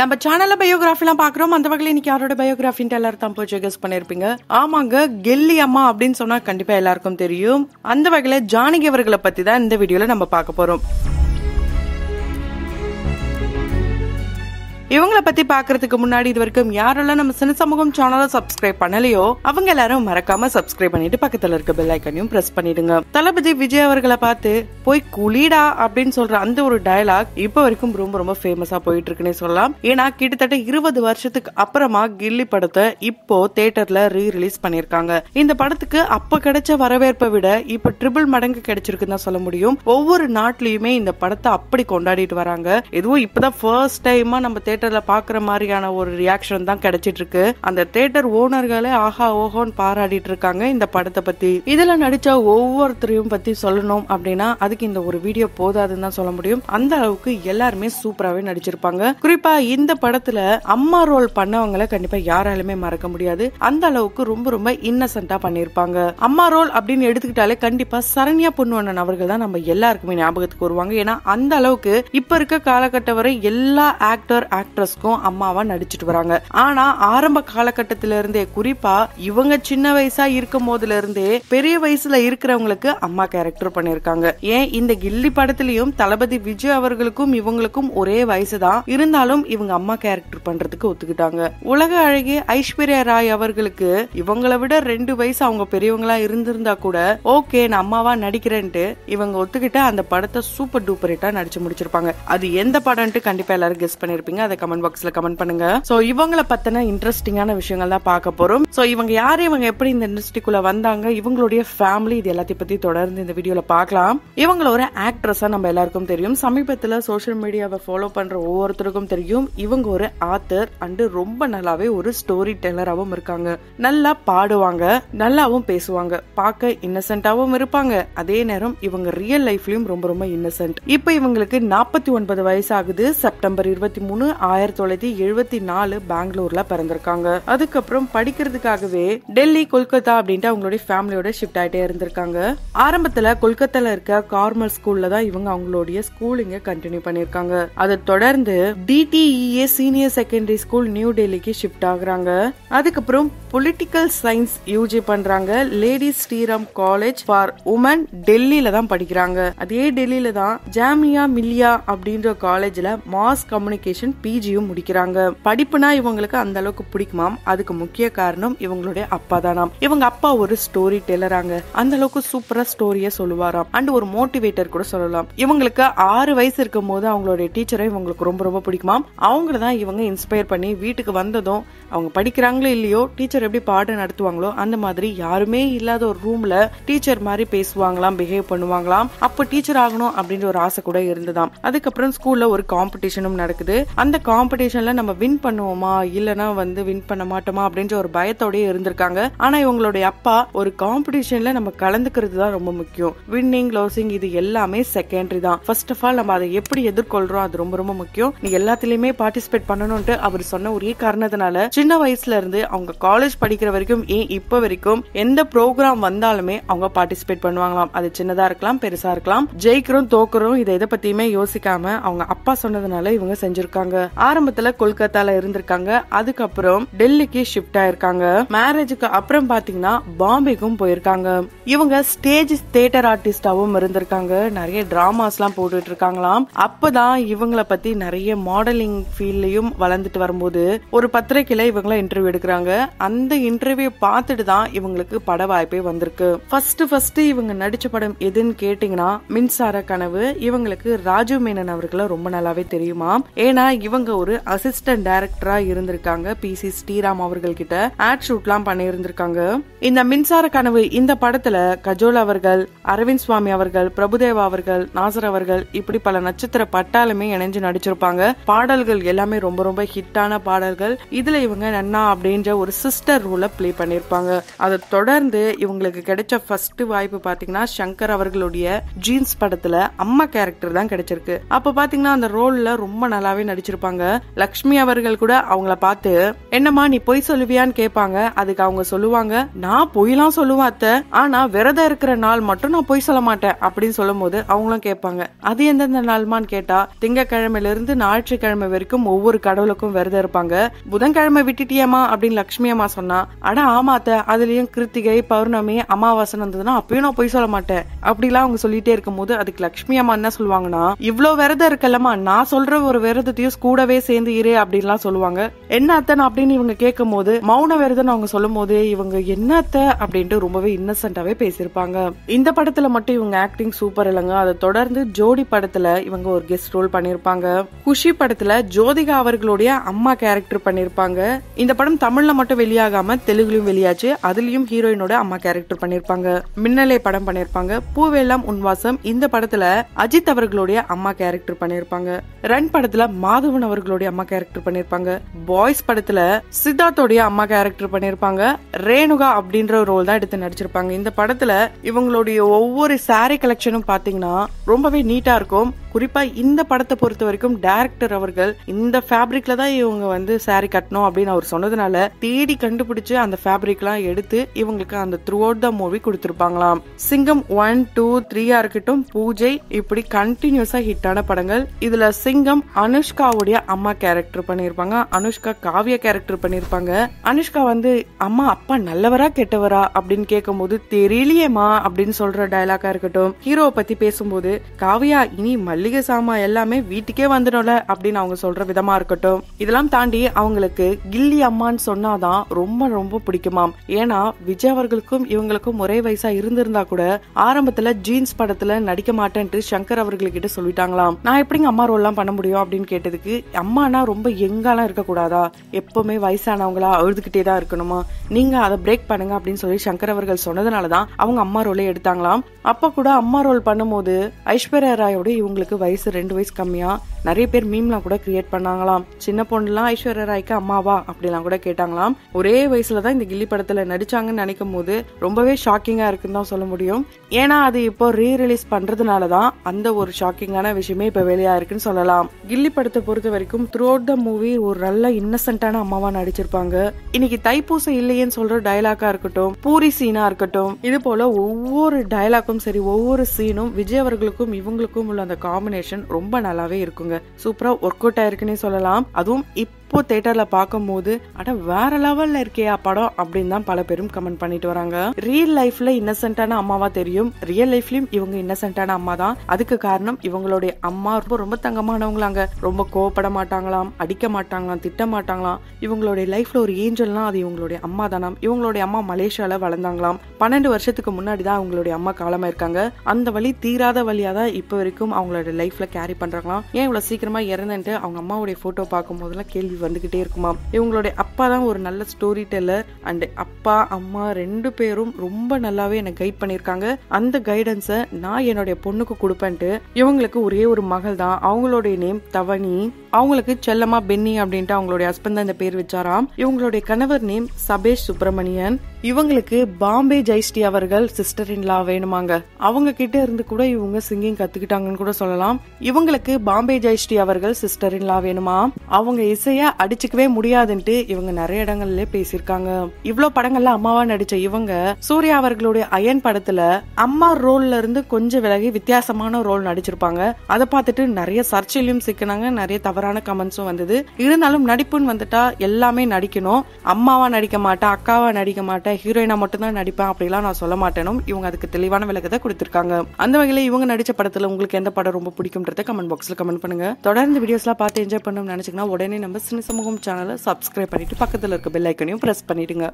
நம்ம சேனல்ல பயோகிராஃபி எல்லாம் பாக்குறோம். அந்த வகையில இன்னைக்கு யாரோட பயோகிராஃபின்னு எல்லாரும் தான் போய் கெஸ் பண்ணிருப்பீங்க. ஆமாங்க, கெல்லி அம்மா அப்படின்னு சொன்னா கண்டிப்பா எல்லாருக்கும் தெரியும். அந்த வகையில ஜானகி அவர்களை பத்தி தான் இந்த வீடியோல நம்ம பார்க்க போறோம். இவங்களை பத்தி பாக்குறதுக்கு முன்னாடி இது வரைக்கும் யாரெல்லாம் நம்ம சின்ன சமூகம் சேனலை சப்ஸ்கிரைப் பண்ணலையோ அவங்க எல்லாரும் மறக்காம சப்ஸ்கிரைப் பண்ணிட்டு பக்கத்துல இருக்க பெல் ஐக்கனையும் பிரஸ் பண்ணிடுங்க. தளபதி விஜய் அவர்களை பார்த்து போய் குளிடா அப்படின்னு சொல்ற அந்த ஒரு டயலாக் இப்ப வரைக்கும் ரொம்ப ரொம்ப ஃபேமஸா போயிட்டு இருக்குன்னே சொல்லலாம். ஏன்னா கிட்டத்தட்ட 20 வருஷத்துக்கு அப்புறமா கில்லி படத்தை இப்போ தியேட்டர்ல ரீ-ரிலீஸ் பண்ணிருக்காங்க. இந்த படத்துக்கு அப்ப கிடைச்ச வரவேற்பை விட இப்ப ட்ரிபிள் மடங்கு கிடைச்சிருக்குன்னு தான் சொல்ல முடியும். ஒவ்வொரு நாட்டிலயுமே இந்த படத்தை அப்படி கொண்டாடிட்டு வராங்க. எதுவும் இப்பதான் ஃபர்ஸ்ட் டைமா நம்ம தியேட்டர்ல பாக்குற மாதிரியான ஒரு ரியாக்ஷன் தான் கிடைச்சிட்டு இருக்கு. அந்த தியேட்டர் ஓனர்களே ஆஹா ஓஹோன்னு பாராடிட்டு இருக்காங்க இந்த படத்தை பத்தி. இதுல நடிச்ச ஒவ்வொருத்தரையும் பத்தி சொல்லணும் அப்படின்னா அதுக்கு இந்த ஒரு வீடியோ போதாதுன்னு தான் சொல்ல முடியும். அந்த அளவுக்கு எல்லாருமே சூப்பராவே நடிச்சிருப்பாங்க. குறிப்பா இந்த படத்துல அம்மா ரோல் பண்ணவங்களை கண்டிப்பா யாராலுமே மறக்க முடியாது. அந்த அளவுக்கு ரொம்ப ரொம்ப இன்னசென்ட்டா பண்ணிருப்பாங்க. அம்மா ரோல் அப்படின்னு எடுத்துக்கிட்டாலே கண்டிப்பா சரண்யா பொன்வண்ணன் அவர்கள் தான் நம்ம எல்லாருக்குமே ஞாபகத்துக்கு வருவாங்க. ஏன்னா அந்த அளவுக்கு இப்ப இருக்க காலகட்டம் வரை எல்லா ஆக்டர்ஸ்க்கும் அம்மாவா நடிச்சிட்டு வராங்க. ஆனா ஆரம்ப காலகட்டத்தில இருந்தே குறிப்பா இவங்க சின்ன வயசா இருக்கும் போதுல இருந்தே பெரிய வயசுல இருக்கிறவங்களுக்கு அம்மா கேரக்டர் பண்ணிருக்காங்க. ஏன் இந்த கில்லி படத்திலயும் தளபதி விஜய் அவர்களுக்கும் இவங்களுக்கும் ஒரே வயசுதான் இருந்தாலும் இவங்க அம்மா கேரக்டர் பண்றதுக்கு ஒத்துக்கிட்டாங்க. உலக அழகி ஐஸ்வர்யா ராய் அவர்களுக்கு இவங்களை விட 2 வயசு அவங்க பெரியவங்களா இருந்திருந்தா கூட ஓகே நான் அம்மாவா நடிக்கிறேன்ட்டு இவங்க ஒத்துக்கிட்ட அந்த படத்தை சூப்பர் டூப்பர் ஹிட்டா நடிச்சு முடிச்சிருப்பாங்க. அது எந்த படம்ட்டு கண்டிப்பா எல்லாரும் கெஸ் பண்ணிருப்பீங்க. அதை கமெண்ட் பாக்ஸ்ல கமெண்ட் பண்ணுங்க. சோ இவங்களை பத்தின இன்ட்ரெஸ்டிங்கான விஷயங்கள் தான் பார்க்க போறோம். சோ இவங்க யாரு, இவங்க எப்படி இந்த இண்டஸ்ட்ரிக்குள்ள வந்தாங்க, இவங்களுடைய ஃபேமிலி, இது எல்லாத்தையும் பத்தி தொடர்ந்து இந்த வீடியோல பார்க்கலாம். இவங்கள ஒரு ஆக்ட்ரஸா நம்ம எல்லாருக்கும் தெரியும். சமீபத்துல சோசியல் மீடியாவை ஃபாலோ பண்ற ஒவ்வொருத்தருக்கும் தெரியும் இவங்க ஒரு ஆத்தர் அண்ட் ரொம்ப நல்லாவே ஒரு ஸ்டோரி டெல்லராவும் இருக்காங்க. நல்லா பாடுவாங்க, நல்லாவும் பேசுவாங்க, பார்க்க இன்னசென்ட்டாவும் இருப்பாங்க. அதே நேரம் இவங்க ரியல் லைஃப்லயும் ரொம்ப ரொம்ப இன்னசென்ட். இப்ப இவங்களுக்கு 49 வயசு ஆகுது. செப்டம்பர் 23, 1974 பெங்களூர்ல பிறந்திருக்காங்க. அதுக்கப்புறம் படிக்கிறதுக்காகவே டெல்லி, கொல்கத்தா அப்படின்ட்டு அவங்களுடைய ஃபேமிலியோட ஷிஃப்ட் ஆயிட்டே இருந்திருக்காங்க. ஆரம்பத்துல கொல்கத்தால இருக்க கார்மல் ஸ்கூல்ல தான் இவங்க அவங்களுடைய ஸ்கூலிங்க கண்டினியூ பண்ணிருக்காங்க. அதை தொடர்ந்து DTEA senior secondary school new டெல்லிக்கு ஷிஃப்ட் ஆகுறாங்க. அதுக்கப்புறம் பொலிட்டிக்கல் சயின்ஸ் UG பண்றாங்க. Ladies Shriram college for women டெல்லியில தான் படிக்கிறாங்க. அதே டெல்லியில தான் ஜாமியா மில்லியா அப்படின்ற காலேஜ்ல மாஸ் கம்யூனிகேஷன் PGயும் முடிக்கிறாங்க. படிப்புனா இவங்களுக்கு அந்த அளவுக்கு பிடிக்குமாம். அதுக்கு முக்கிய காரணம் இவங்களுடைய அப்பா தானாம். இவங்க அப்பா ஒரு ஸ்டோரி டெல்லராங்க. அந்த அளவுக்கு சூப்பரா ஸ்டோரிய சொல்லுவாராம். அண்ட் ஒரு மோட்டிவேட்டர் கூட சொல்லலாம். இவங்களுக்கு 6 வயசு இருக்கும் போது அவங்களுடைய டீச்சரை இவங்களுக்கு ரொம்ப ரொம்ப பிடிக்குமாம். அவங்கள தான் இவங்க இன்ஸ்பயர் பண்ணி வீட்டுக்கு வந்ததும் அவங்க படிக்கிறாங்களோ இல்லையோ டீச்சர் எப்படி பாடம் நடத்துவாங்களோ அந்த மாதிரி யாருமே இல்லாத ஒரு ரூம்ல டீச்சர் மாதிரி பேசுவாங்களாம், பிஹேவ் பண்ணுவாங்களாம். அப்ப டீச்சர் ஆகணும் அப்படின்ற ஒரு ஆசை கூட இருந்ததாம். அதுக்கப்புறம் ஸ்கூல்ல ஒரு காம்படிஷனும் நடக்குது. அந்த காம்படிஷன்ல நம்ம வின் பண்ணுவோமா இல்லனா வின் பண்ண மாட்டோமா அப்படின்ற ஒரு பயத்தோடயே இருந்திருக்காங்க. ஆனா இவங்களுடைய அப்பா ஒரு காம்படிஷன்ல நம்ம கலந்துக்கிறது தான் ரொம்ப முக்கியம். வின்னிங், லோசிங் இது எல்லாமே செகண்டரி தான். ஃபர்ஸ்ட் ஆஃப் ஆல் நம்ம அதை எப்படி எதிர்கொள்றோம் அது ரொம்ப ரொம்ப முக்கியம். நீ எல்லாத்திலயுமே பார்ட்டிசிபேட் பண்ணணும்னு அவர் சொன்ன ஒரே காரணத்தினால சின்ன வயசுல இருந்து அவங்க காலேஜ் படிக்கிற வரைக்கும் ஏன் இப்ப வரைக்கும் எந்த ப்ரோக்ராம் வந்தாலுமே அவங்க பார்ட்டிசிபேட் பண்ணுவாங்களாம். அது சின்னதா இருக்கலாம், பெருசா இருக்கலாம். ஜெயிக்கிறோம் தோக்குறோம் இதை எதை பத்தியுமே யோசிக்காம அவங்க அப்பா சொன்னதுனால இவங்க செஞ்சிருக்காங்க. ஆரம்பத்துல கொல்கத்தால இருந்திருக்காங்க. அதுக்கப்புறம் டெல்லிக்கு ஷிஃப்ட் ஆயிருக்காங்க. மேரேஜுக்கு அப்புறம் பாத்தீங்கன்னா பாம்பேக்கும் போயிருக்காங்க. இவங்க ஸ்டேஜ் தியேட்டர் ஆர்டிஸ்டாவும் இருந்திருக்காங்க. நிறைய டிராமாஸ் எல்லாம் போட்டுட்டு இருக்காங்களாம். அப்பதான் இவங்களை பத்தி நிறைய மாடலிங் ஃபீல்ட்லயும் வளர்ந்துட்டு வரும்போது ஒரு பத்திரிகையில இவங்கள இன்டர்வியூ எடுக்கிறாங்க. அந்த இன்டர்வியூ பார்த்துட்டு தான் இவங்களுக்கு பட வாய்ப்பே வந்திருக்கு. ஃபர்ஸ்ட் இவங்க நடிச்ச படம் எதுன்னு கேட்டீங்கன்னா மின்சார கனவு. இவங்களுக்கு ராஜீவ் மேனன் அவர்களை ரொம்ப நல்லாவே தெரியுமா. ஏன்னா இவங்க ஒரு அசிஸ்டன்ட் டைரக்டரா இருந்திருக்காங்க. PC ஸ்ரீராம் அவர்கள் கிட்ட ஆட் ஷூட் எல்லாம் பண்ணி இருந்திருக்காங்க. இந்த மின்சார கனவு இந்த படத்துல கஜோல் அவர்கள், அரவிந்த் சுவாமி அவர்கள், பிரபுதேவா அவர்கள், நாசர் அவர்கள் இப்படி பல நட்சத்திர பட்டாலுமே இணைஞ்சு நடிச்சிருப்பாங்க. பாடல்கள் எல்லாமே ரொம்ப ரொம்ப ஹிட்டான பாடல்கள். இதுல இவங்க நன்னா அப்படின்ற ஒரு சிஸ்டர் ரோல பிளே பண்ணிருப்பாங்க. அதை தொடர்ந்து இவங்களுக்கு கிடைச்ச ஃபர்ஸ்ட் வாய்ப்பு பாத்தீங்கன்னா சங்கர் அவர்களுடைய ஜீன்ஸ் படத்துல அம்மா கேரக்டர் தான் கிடைச்சிருக்கு. அப்ப பாத்தீங்கன்னா அந்த ரோல்ல ரொம்ப நல்லாவே நடிச்சிருப்பாங்க. சொல்லுவாங்க. லக்ஷ்மி அவர்கள் கூட அவங்கள பார்த்து என்னம்மா நீ பொய் சொல்லுவியான்னு கேட்பாங்க. அதுக்கு அவங்க சொல்லுவாங்க, நான் பொய்லாம் சொல்லுவேன் அத்தை, ஆனா விரதம் இருக்கிற நாள் மட்டும் நான் பொய் சொல்ல மாட்டேன் அப்படின்னு சொல்லும் போது அவங்களும் கேட்பாங்க, அது எந்தெந்த நாள்மான்னு கேட்டா திங்கக்கிழமையில இருந்து ஞாயிற்றுக்கிழமை வரைக்கும் ஒவ்வொரு கடவுளுக்கும் விரதம் இருப்பாங்க. புதன்கிழமை விட்டுட்டியம்மா அப்படின்னு லட்சுமி அம்மா சொன்னா, அட ஆமாத்த அதுலயும் கிருத்திகை பௌர்ணமி அமாவாசை இருந்ததுன்னா அப்பயும் நான் பொய் சொல்ல மாட்டேன் அப்படிலாம் அவங்க சொல்லிட்டே இருக்கும் போது அதுக்கு லட்சுமி அம்மா என்ன சொல்லுவாங்கன்னா, இவ்வளவு விரதம் இருக்கலமா நான் சொல்ற ஒரு விரதத்தையும் கூடவே சேர்ந்து இரு அப்படின்லாம் சொல்லுவாங்க. என்ன அத்தன் அப்படின்னு இவங்க கேட்கும் போது மௌன விரதம் அவங்க சொல்லும் போது இவங்க என்ன அத்த அப்படின்ட்டு ரொம்பவே இன்னசென்ட்டாவே பேசியிருப்பாங்க. இந்த படத்துல மட்டும் இவங்க ஆக்டிங் சூப்பர் இல்லைங்க. அதை தொடர்ந்து ஜோடி படத்துல இவங்க ஒரு கெஸ்ட் ரோல் பண்ணிருப்பாங்க. குஷி படத்துல ஜோதிகா அவர்களுடைய அம்மா கேரக்டர் பண்ணிருப்பாங்க. இந்த படம் தமிழ்ல மட்டும் வெளியாகாம தெலுங்குலயும் வெளியாச்சு. அதுலயும் ஹீரோயினோட அம்மா கேரக்டர் பண்ணிருப்பாங்க. மின்னலே படம் பண்ணிருப்பாங்க. பூவெல்லாம் உன்வாசம் இந்த படத்துல அஜித் அவர்களுடைய அம்மா கேரக்டர் பண்ணிருப்பாங்க. ரன் படத்துல மாதவன் அவர்களுடைய அம்மா கேரக்டர் பண்ணிருப்பாங்க. பாய்ஸ் படத்துல சித்தார்த்தோடைய அம்மா கேரக்டர் பண்ணிருப்பாங்க. ரேணுகா அப்படின்ற ரோல் தான் எடுத்து நடிச்சிருப்பாங்க. இந்த படத்துல இவங்களுடைய ஒவ்வொரு சாரி கலெக்ஷனும் பாத்தீங்கன்னா ரொம்பவே நீட்டா இருக்கும். குறிப்பா இந்த படத்தை பொறுத்த வரைக்கும் டைரக்டர் அவர்கள் இந்த ஃபேப்ரிக்ல தான் இவங்க வந்து சாரி கட்டணும் அப்படின்னு அவர் சொன்னதுனால தேடி கண்டுபிடிச்சு அந்த ஃபேப்ரிக் எல்லாம் எடுத்து இவங்களுக்கு அந்த த்ரூ அவுட் த மூவி கொடுத்திருப்பாங்களாம். சிங்கம் 1, 2, 3 இருக்கட்டும், பூஜை இப்படி கண்டினியூஸா ஹிட்டான படங்கள். இதுல சிங்கம் அனுஷ்காவுடைய அம்மா கேரக்டர் பண்ணிருப்பாங்க. அனுஷ்கா காவியா கேரக்டர் பண்ணிருப்பாங்க. அனுஷ்கா வந்து அம்மா அப்பா நல்லவரா கெட்டவரா அப்படின்னு கேட்கும் போது தெரியலையேமா அப்படின்னு சொல்ற டயலாக்கா இருக்கட்டும். ஹீரோவை பத்தி பேசும்போது காவியா இனி மல்லிகை சாமா எல்லாமே வீட்டுக்கே வந்துடும்ல அப்படின்னு அவங்க சொல்ற விதமா இருக்கட்டும். இதெல்லாம் தாண்டி அவங்களுக்கு கில்லி அம்மான்னு சொன்னாதான் ரொம்ப ரொம்ப பிடிக்குமாம். ஏன்னா விஜய் அவர்களுக்கும் இவங்களுக்கும் ஒரே வயசா இருந்திருந்தா கூட ஆரம்பத்துல ஜீன்ஸ் படத்துல நடிக்க மாட்டேன்ட்டு சங்கர் அவர்கள்கிட்ட சொல்லிட்டாங்களாம். நான் எப்படிங்க அம்மா ரோல் எல்லாம் பண்ண முடியும் அப்படின்னு கேட்டதுக்கு, அம்மானா ரொம்ப எங்காலாம் இருக்க கூடாதா, எப்பவுமே வயசானவங்களா அழுதுகிட்டே தான் இருக்கணுமா, நீங்க அதை பிரேக் பண்ணுங்க அப்படின்னு சொல்லி சங்கர் அவர்கள் சொன்னதுனாலதான் அவங்க அம்மா ரோலே எடுத்தாங்களாம். அப்ப கூட அம்மா ரோல் பண்ணும்போது ஐஸ்வர்யா ராயோட இவங்களுக்கு வயசு 2 வயசு கம்மியா நிறைய பேர் மீம்லாம் கூட கிரியேட் பண்ணாங்களாம். சின்ன பொண்ணுலாம் ஐஸ்வர்யா ராய்க்கு அம்மாவா அப்படிலாம் கூட கேட்டாங்களாம். ஒரே வயசுலதான் இந்த கில்லி படத்துல நடிச்சாங்கன்னு நினைக்கும் போது ரொம்பவே ஷாக்கிங்கா இருக்குன்னு தான் சொல்ல முடியும். ஏன்னா அது இப்போ ரீ ரிலீஸ் பண்றதுனாலதான் அந்த ஒரு ஷாக்கிங்கான விஷயமே இப்ப வெளியா இருக்குன்னு சொல்லலாம். கில்லி படத்தை பொறுத்த வரைக்கும் த்ரூ அவுட் த மூவி ஒரு நல்ல இன்னசென்ட்டான அம்மாவா நடிச்சிருப்பாங்க. இன்னைக்கு தைப்பூசம் இல்லையேன்னு சொல்ற டயலாக்கா இருக்கட்டும், பூரி சீனா இருக்கட்டும், இது போல ஒவ்வொரு டயலாக்கும் சரி ஒவ்வொரு சீனும் விஜய் அவர்களுக்கும் இவங்களுக்கும் உள்ள அந்த காம்பினேஷன் ரொம்ப நல்லாவே இருக்குங்க. சூப்பரா ஒர்க் அவுட் ஆயிருக்குன்னே சொல்லலாம். அதுவும் இப்போ தியேட்டர்ல பாக்கும்போது அட வேற லெவல்ல இருக்கியா படம் அப்படின்னு தான் பல பேரும் கமெண்ட் பண்ணிட்டு வராங்க. ரியல் லைஃப்ல இன்னசென்ட்டான அம்மாவா தெரியும், ரியல் லைஃப்லயும் இவங்க இன்னசென்ட்டான அம்மா தான். அதுக்கு காரணம் இவங்களுடைய அம்மா ரொம்ப தங்கமானவங்களாங்க. ரொம்ப கோவப்பட மாட்டாங்களாம், அடிக்க மாட்டாங்களாம், திட்ட மாட்டாங்களாம். இவங்களுடைய லைஃப்ல ஒரு ஏஞ்சல்னா அது இவங்களுடைய அம்மா தானாம். இவங்களுடைய அம்மா மலேசியால வளர்ந்தாங்களாம். 12 வருஷத்துக்கு முன்னாடிதான் அவங்களுடைய அம்மா காலமா இருக்காங்க. அந்த வலி தீராத வழியா தான் இப்ப வரைக்கும் அவங்களோட லைஃப்ல கேரி பண்றாங்களாம். ஏன் இவ்வளவு சீக்கிரமா இறந்துட்டு அவங்க அம்மாவுடைய போட்டோ பார்க்கும் போதெல்லாம் கேள்வி வந்துகிட்டே இருக்குமா. இவங்களுடைய அப்பா தான் ஒரு நல்ல ஸ்டோரி டெல்லர். அண்ட் அப்பா அம்மா 2 பேரும் ரொம்ப நல்லாவே என்ன கைட் பண்ணிருக்காங்க. அந்த கைடன்ஸை நான் என்னுடைய பொண்ணுக்கு கொடுப்பேன்ட்டு இவங்களுக்கு ஒரே ஒரு மகள் தான். அவங்களுடைய நேம் தவணி. அவங்களுக்கு செல்லமா பென்னி அப்படின்ட்டு அவங்களுடைய ஹஸ்பண்ட் தான் இந்த பேர் வச்சாராம். இவங்களுடைய கணவர் நேம் சபேஷ் சுப்பிரமணியன். இவங்களுக்கு பாம்பே ஜெயஸ்ரீ அவர்கள் சிஸ்டர் இன் லா வேணுமாங்க. அவங்க கிட்ட இருந்து கூட இவங்க சிங்கிங் கத்துக்கிட்டாங்கன்னு கூட சொல்லலாம். இவங்களுக்கு பாம்பே ஜெயஸ்ரீ அவர்கள் சிஸ்டர் இன் லா வேணுமா. அவங்க இசைய அடிச்சுக்கவே முடியாதுன்ட்டு இவங்க நிறைய இடங்கள்ல பேசியிருக்காங்க. இவ்வளவு படங்கள்ல அம்மாவா நடிச்ச இவங்க சூர்யா அவர்களுடைய அயன் படத்துல அம்மா ரோல்ல இருந்து கொஞ்சம் விலகி வித்தியாசமான ரோல் நடிச்சிருப்பாங்க. அதை பார்த்துட்டு நிறைய சர்ச்சையிலும் சிக்கினாங்க, நிறைய தவறான கமெண்ட்ஸும் வந்தது. இருந்தாலும் நடிப்புன்னு வந்துட்டா எல்லாமே நடிக்கணும். அம்மாவா நடிக்க மாட்டேன், அக்காவா நடிக்க மாட்டேன், ஹீரோயினா மட்டும் தான் நடிப்பேன் அப்படிலாம் நான் சொல்ல மாட்டேனும் இவங்க அதுக்கு தெளிவான விளக்கத்தை கொடுத்திருக்காங்க. அந்த வகையில இவங்க நடிச்ச படத்துல உங்களுக்கு எந்த படம் ரொம்ப பிடிக்கும்ன்றத கமெண்ட் பாக்ஸ்ல கமெண்ட் பண்ணுங்க. தொடர்ந்து வீடியோஸ்லாம் பார்த்து என்ஜாய் பண்ணணும்னு நினைச்சீங்கன்னா உடனே நம்ம சினி சமூகம் சேனலை சப்ஸ்கிரைப் பண்ணிட்டு பக்கத்துல இருக்க பெல் ஐக்கனையும் பிரஸ் பண்ணிடுங்க.